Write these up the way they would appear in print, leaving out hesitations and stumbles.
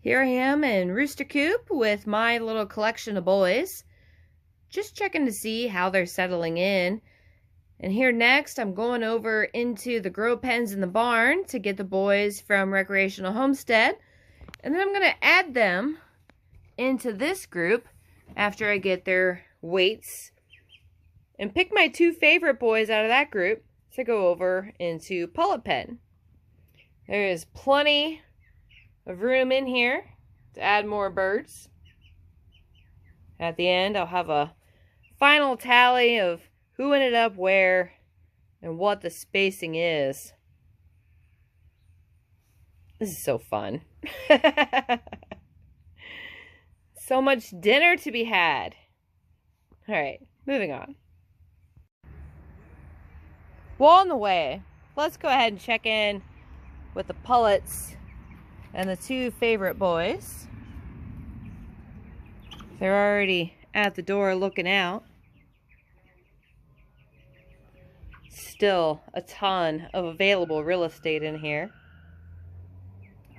Here I am in Rooster Coop with my little collection of boys. Just checking to see how they're settling in. And here next, I'm going over into the grow pens in the barn to get the boys from Recreational Homestead. And then I'm going to add them into this group after I get their weights. And pick my two favorite boys out of that group to go over into Pullet Pen. There is plenty of room in here to add more birds. At the end, I'll have a final tally of who ended up where and what the spacing is. This is so fun. So much dinner to be had. All right, moving on. Well, on the way, let's go ahead and check in with the pullets and the two favorite boys. They're already at the door looking out. Still a ton of available real estate in here.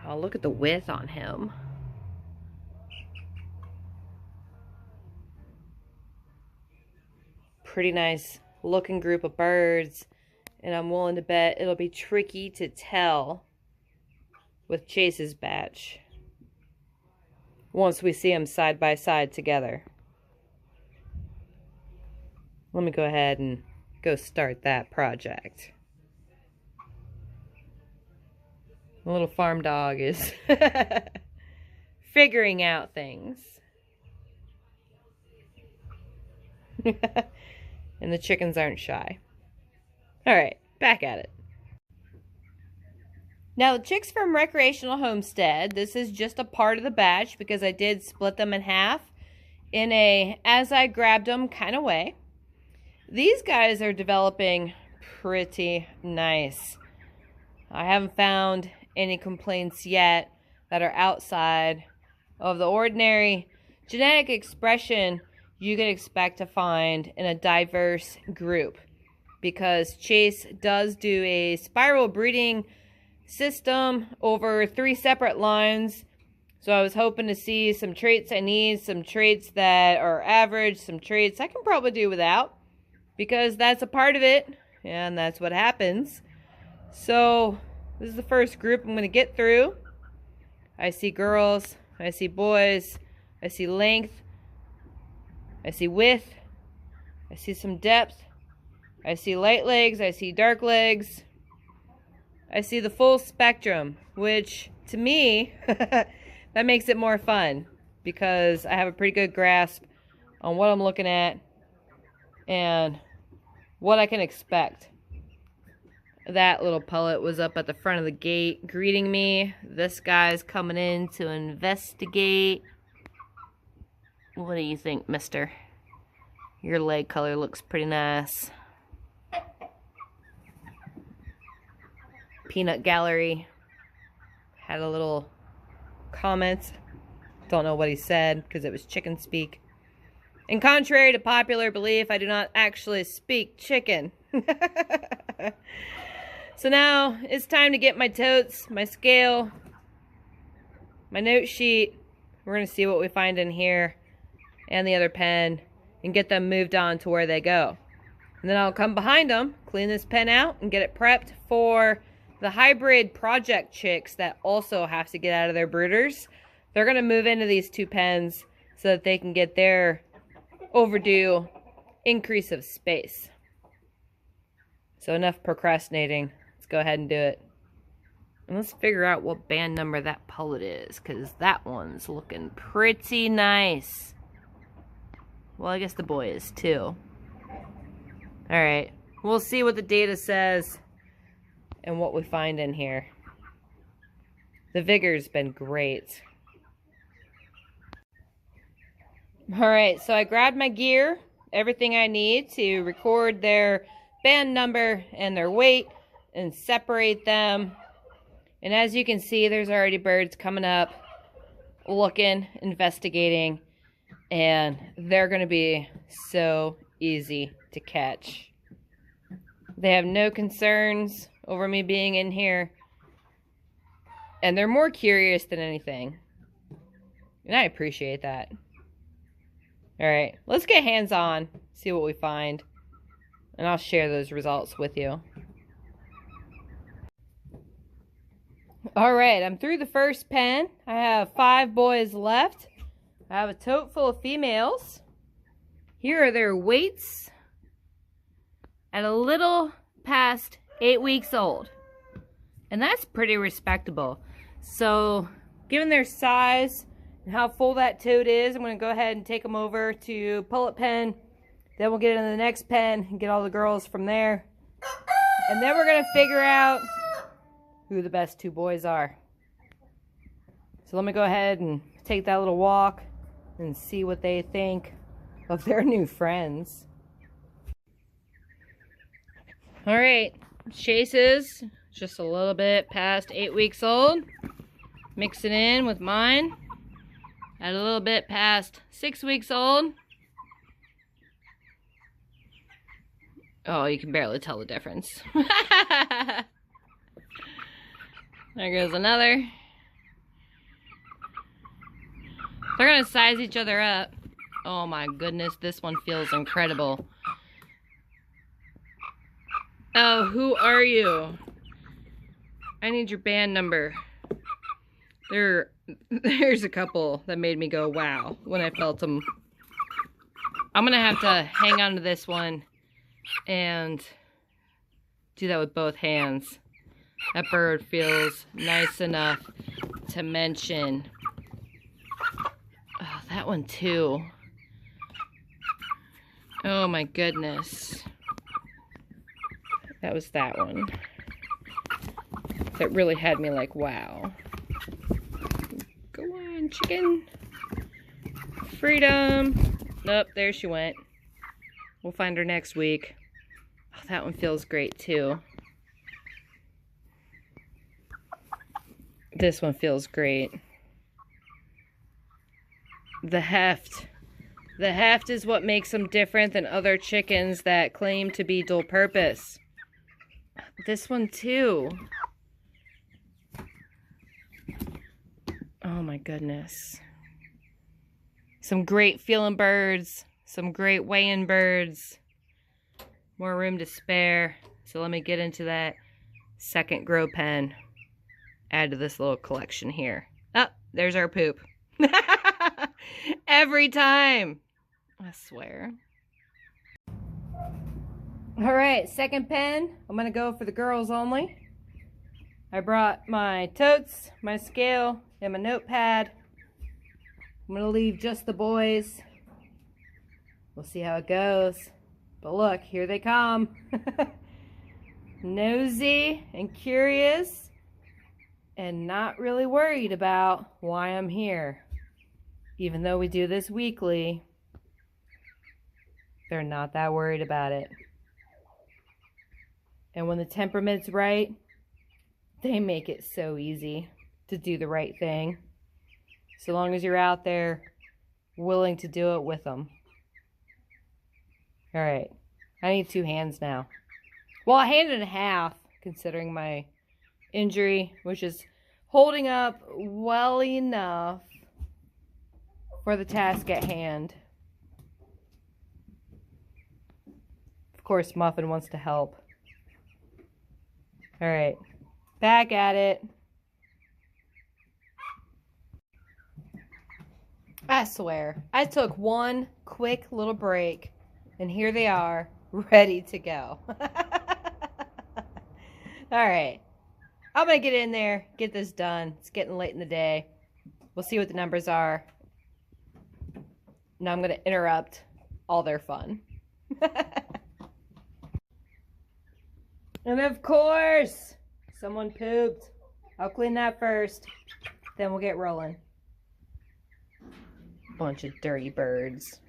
Oh, look at the width on him. Pretty nice looking group of birds, and I'm willing to bet it'll be tricky to tell with Chase's batch once we see them side by side together. Let me go ahead and go start that project. The little farm dog is figuring out things. And the chickens aren't shy. All right, back at it. Now, the chicks from Recreational Homestead, this is just a part of the batch because I did split them in half in a as I grabbed them kind of way. These guys are developing pretty nice. I haven't found any complaints yet that are outside of the ordinary genetic expression you could expect to find in a diverse group, because Chase does do a spiral breeding system over 3 separate lines. So I was hoping to see some traits I need, some traits that are average, some traits I can probably do without, because that's a part of it, and that's what happens. So this is the first group I'm going to get through. I see girls, I see boys, I see length, I see width, I see some depth, I see light legs, I see dark legs, I see the full spectrum, which to me, that makes it more fun because I have a pretty good grasp on what I'm looking at and what I can expect. That little pullet was up at the front of the gate greeting me. This guy's coming in to investigate. What do you think, mister? Your leg color looks pretty nice. Peanut Gallery had a little comment. Don't know what he said because it was chicken speak. And contrary to popular belief, I do not actually speak chicken. So now it's time to get my totes, my scale, my note sheet. We're going to see what we find in here and the other pen and get them moved on to where they go. And then I'll come behind them, clean this pen out, and get it prepped for the hybrid project chicks that also have to get out of their brooders. They're going to move into these 2 pens so that they can get their overdue increase of space. So enough procrastinating. Let's go ahead and do it. And let's figure out what band number that pullet is, because that one's looking pretty nice. Well, I guess the boy is too. Alright, we'll see what the data says and what we find in here. The vigor's been great. Alright, so I grabbed my gear, everything I need to record their band number and their weight and separate them. And as you can see, there's already birds coming up, looking, investigating, and they're going to be so easy to catch. They have no concerns over me being in here, and they're more curious than anything. And I appreciate that. Alright, let's get hands-on, see what we find. And I'll share those results with you. Alright, I'm through the first pen. I have 5 boys left. I have a tote full of females. Here are their weights at a little past 8 weeks old. And that's pretty respectable. So, given their size and how full that tote is, I'm going to go ahead and take them over to Pullet Pen. Then we'll get into the next pen and get all the girls from there. And then we're going to figure out who the best 2 boys are. So let me go ahead and take that little walk and see what they think of their new friends. Alright, Chase is just a little bit past 8 weeks old. Mix it in with mine at a little bit past 6 weeks old. Oh, you can barely tell the difference. There goes another. They're gonna size each other up. Oh my goodness, this one feels incredible. Oh, who are you? I need your band number. There's a couple that made me go wow when I felt them. I'm gonna have to hang on to this one and do that with both hands. That bird feels nice enough to mention. Oh, that one too. Oh my goodness. That was that one. That really had me like, wow. Go on, chicken. Freedom. Nope, there she went. We'll find her next week. Oh, that one feels great too. This one feels great. The heft. The heft is what makes them different than other chickens that claim to be dual purpose. This one too. Oh my goodness. Some great feeling birds. Some great weighing birds. More room to spare. So let me get into that second grow pen. Add to this little collection here. Oh, there's our poop. Every time. I swear. Alright, second pen. I'm going to go for the girls only. I brought my totes, my scale, and my notepad. I'm going to leave just the boys. We'll see how it goes. But look, here they come. Nosy and curious. And not really worried about why I'm here. Even though we do this weekly, they're not that worried about it. And when the temperament's right, they make it so easy to do the right thing. So long as you're out there willing to do it with them. Alright, I need 2 hands now. Well, a hand and a half, considering my injury, which is holding up well enough for the task at hand. Of course, Muffin wants to help. Alright, back at it. I swear, I took one quick little break, and here they are, ready to go. Alright, I'm going to get in there, get this done. It's getting late in the day. We'll see what the numbers are. Now I'm going to interrupt all their fun. And of course, someone pooped. I'll clean that first. Then we'll get rolling. Bunch of dirty birds.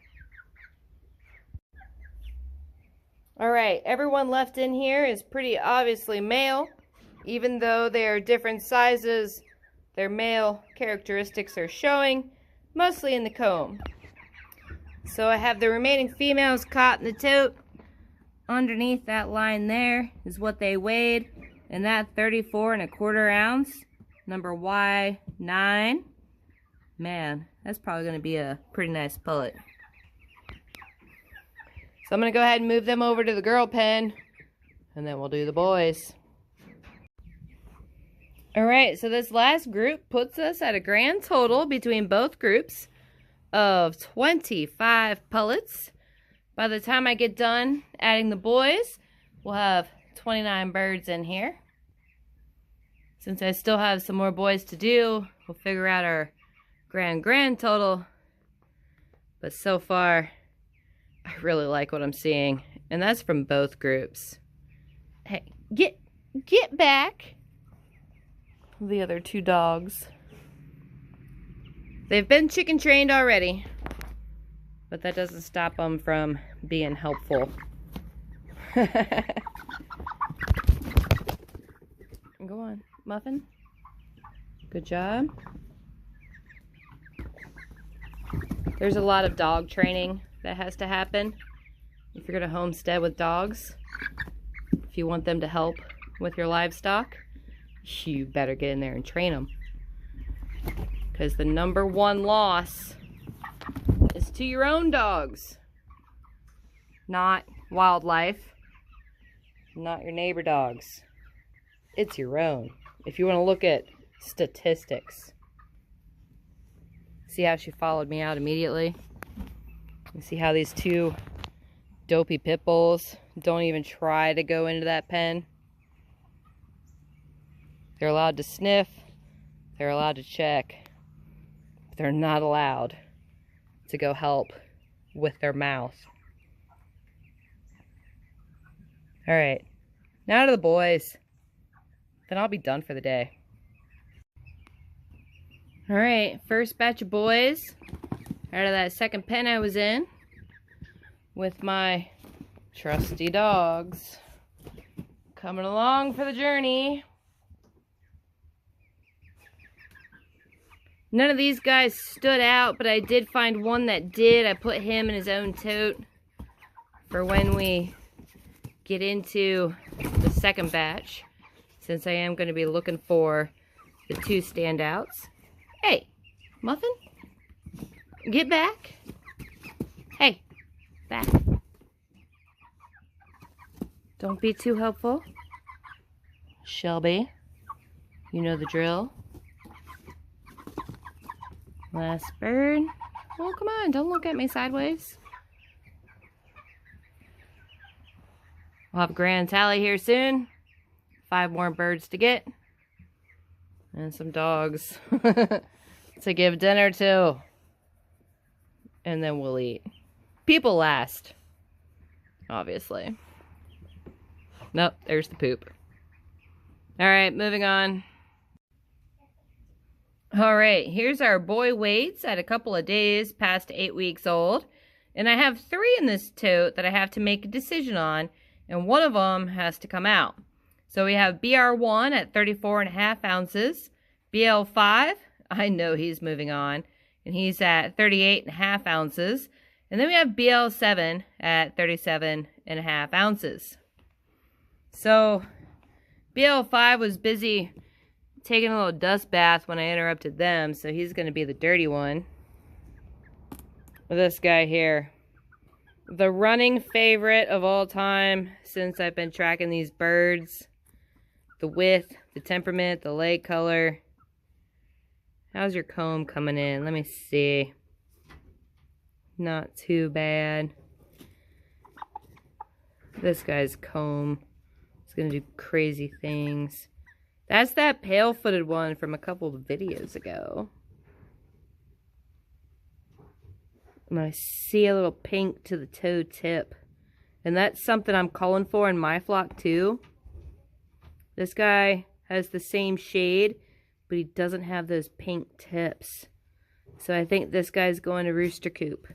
Alright, everyone left in here is pretty obviously male. Even though they are different sizes, their male characteristics are showing, mostly in the comb. So I have the remaining females caught in the tote. Underneath that line there is what they weighed, and that 34 1/4 ounce, number Y9. Man, that's probably going to be a pretty nice pullet. So I'm going to go ahead and move them over to the girl pen, and then we'll do the boys. Alright, so this last group puts us at a grand total between both groups of 25 pullets. By the time I get done adding the boys, we'll have 29 birds in here. Since I still have some more boys to do, we'll figure out our grand total. But so far, I really like what I'm seeing. And that's from both groups. Hey, get back. The other two dogs. They've been chicken trained already. But that doesn't stop them from being helpful. Go on, Muffin. Good job. There's a lot of dog training that has to happen if you're going to homestead with dogs. If you want them to help with your livestock, you better get in there and train them. Because the #1 loss is to your own dogs, not wildlife, not your neighbor dogs. It's your own. If you want to look at statistics. See how she followed me out immediately? You see how these two dopey pit bulls don't even try to go into that pen? They're allowed to sniff. They're allowed to check. But they're not allowed to go help with their mouth. Alright, now to the boys. Then I'll be done for the day. Alright, first batch of boys out of that second pen I was in with my trusty dogs. Coming along for the journey. None of these guys stood out, but I did find one that did. I put him in his own tote for when we get into the second batch, since I am going to be looking for the two standouts. Hey, Muffin, get back. Hey, back. Don't be too helpful. Shelby, you know the drill. Last bird. Oh, come on, don't look at me sideways. We'll have a grand tally here soon. 5 more birds to get. And some dogs to give dinner to. And then we'll eat. People last. Obviously. Nope, there's the poop. Alright, moving on. Alright, here's our boy weights at a couple of days past 8 weeks old. And I have 3 in this tote that I have to make a decision on. And one of them has to come out. So we have BR1 at 34.5 ounces. BL5, I know he's moving on. And he's at 38.5 ounces. And then we have BL7 at 37.5 ounces. So BL5 was busy taking a little dust bath when I interrupted them. So he's going to be the dirty one. This guy here. The running favorite of all time since I've been tracking these birds. The width, the temperament, the leg color. How's your comb coming in? Let me see. Not too bad. This guy's comb is going to do crazy things. That's that pale-footed one from a couple of videos ago. And I see a little pink to the toe tip. And that's something I'm calling for in my flock too. This guy has the same shade, but he doesn't have those pink tips. So I think this guy's going to Rooster Coop.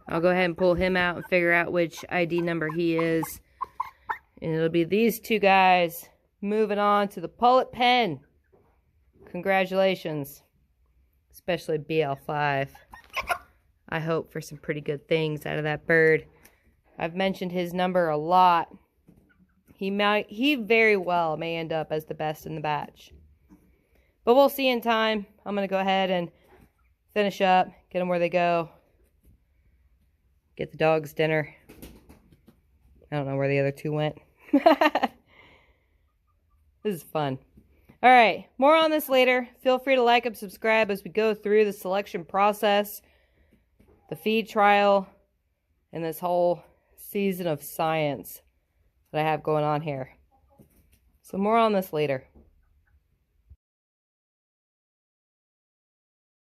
I'll go ahead and pull him out and figure out which ID number he is. And it'll be these two guys moving on to the Pullet Pen. Congratulations. Especially BL5. I hope for some pretty good things out of that bird. I've mentioned his number a lot. He very well may end up as the best in the batch. But we'll see in time. I'm going to go ahead and finish up, get them where they go, get the dogs dinner. I don't know where the other two went. This is fun. All right, more on this later. Feel free to like and subscribe as we go through the selection process, the feed trial, and this whole season of science that I have going on here. So more on this later.